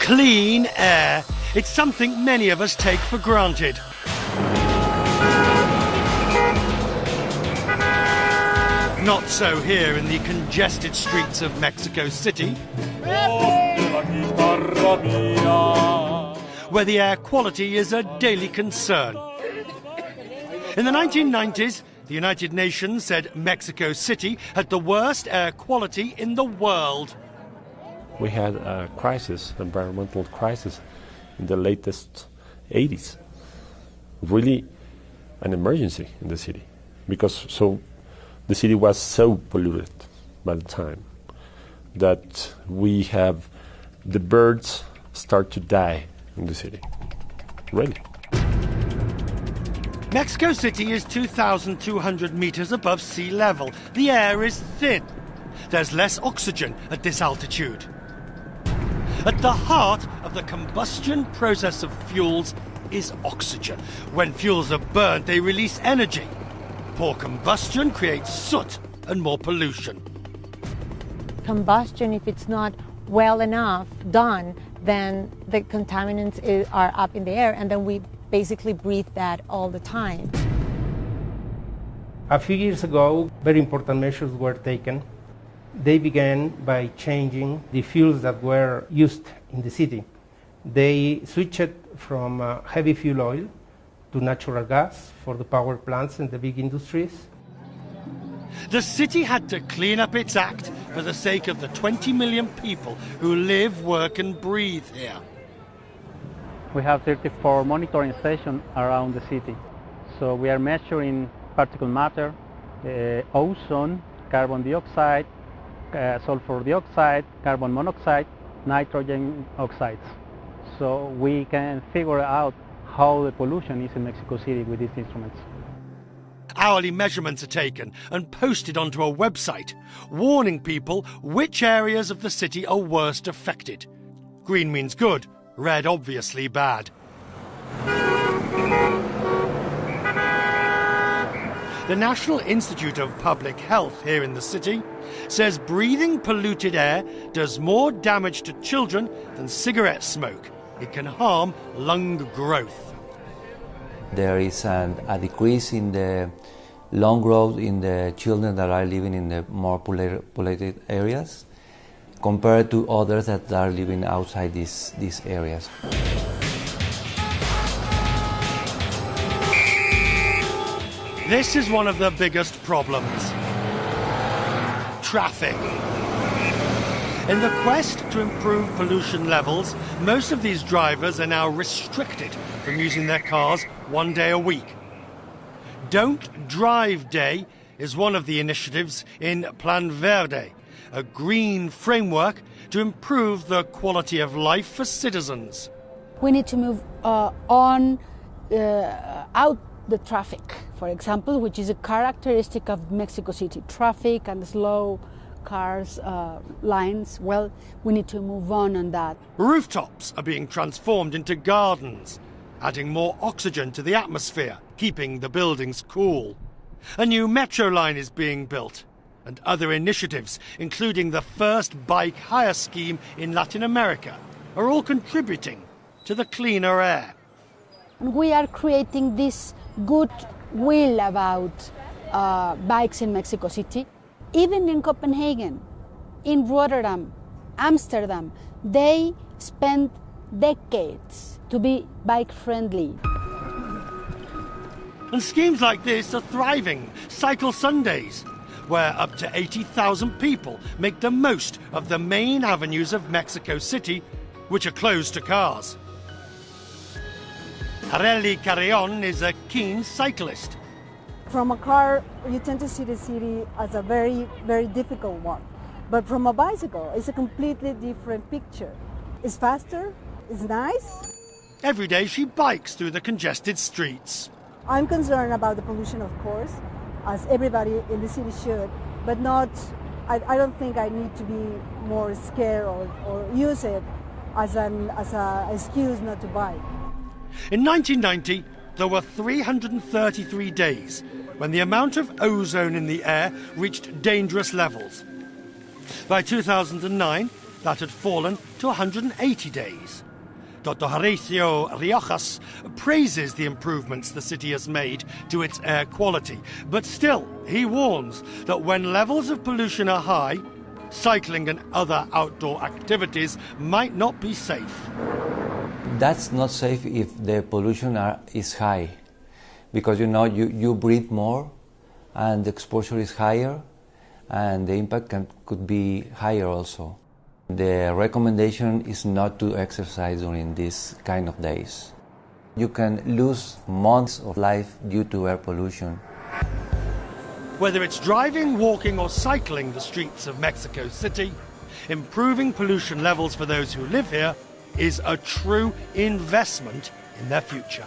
Clean air. It's something many of us take for granted. Not so here in the congested streets of Mexico City, where the air quality is a daily concern. In the 1990s, the United Nations said Mexico City had the worst air quality in the world. We had a crisis, environmental crisis, in the latest 80s. Really an emergency in the city, because the city was so polluted by the time that we have the birds start to die in the city. Really. Mexico City is 2,200 meters above sea level. The air is thin. There's less oxygen at this altitude. At the heart of the combustion process of fuels is oxygen. When fuels are burnt, they release energy. Poor combustion creates soot and more pollution. Combustion, if it's not well enough done, then the contaminants are up in the air, and then we basically breathe that all the time. A few years ago, very important measures were taken. They began by changing the fuels that were used in the city. They switched from heavy fuel oil to natural gas for the power plants and the big industries. The city had to clean up its act for the sake of the 20 million people who live, work and breathe here. We have 34 monitoring stations around the city. So we are measuring particulate matter, ozone, carbon dioxide, sulfur dioxide, carbon monoxide, nitrogen oxides. So we can figure out how the pollution is in Mexico City with these instruments. Hourly measurements are taken and posted onto a website, warning people which areas of the city are worst affected. Green means good, red obviously bad. The National Institute of Public Health here in the city says breathing polluted air does more damage to children than cigarette smoke. It can harm lung growth. There is a decrease in the lung growth in the children that are living in the more polluted areas compared to others that are living outside these areas. This is one of the biggest problems. Traffic. In the quest to improve pollution levels, most of these drivers are now restricted from using their cars one day a week. Don't Drive Day is one of the initiatives in Plan Verde, a green framework to improve the quality of life for citizens. We need to move out the traffic, for example, which is a characteristic of Mexico City. Traffic and slow cars, lines, well, we need to move on that. Rooftops are being transformed into gardens, adding more oxygen to the atmosphere, keeping the buildings cool. A new metro line is being built, and other initiatives, including the first bike hire scheme in Latin America, are all contributing to the cleaner air. We are creating this goodwill about bikes in Mexico City. Even in Copenhagen, in Rotterdam, Amsterdam, they spent decades to be bike-friendly. And schemes like this are thriving. Cycle Sundays, where up to 80,000 people make the most of the main avenues of Mexico City, which are closed to cars. Areli Carrion is a keen cyclist. From a car, you tend to see the city as a very, very difficult one. But from a bicycle, it's a completely different picture. It's faster, it's nice. Every day she bikes through the congested streets. I'm concerned about the pollution, of course, as everybody in the city should, but not, I don't think I need to be more scared or use it as an excuse not to bike. In 1990, there were 333 days when the amount of ozone in the air reached dangerous levels. By 2009, that had fallen to 180 days. Dr. Horacio Riojas praises the improvements the city has made to its air quality, but still, he warns that when levels of pollution are high, cycling and other outdoor activities might not be safe. That's not safe if the pollution is high, because you breathe more and the exposure is higher and the impact could be higher also. The recommendation is not to exercise during these kind of days. You can lose months of life due to air pollution. Whether it's driving, walking or cycling the streets of Mexico City, improving pollution levels for those who live here is a true investment in their future.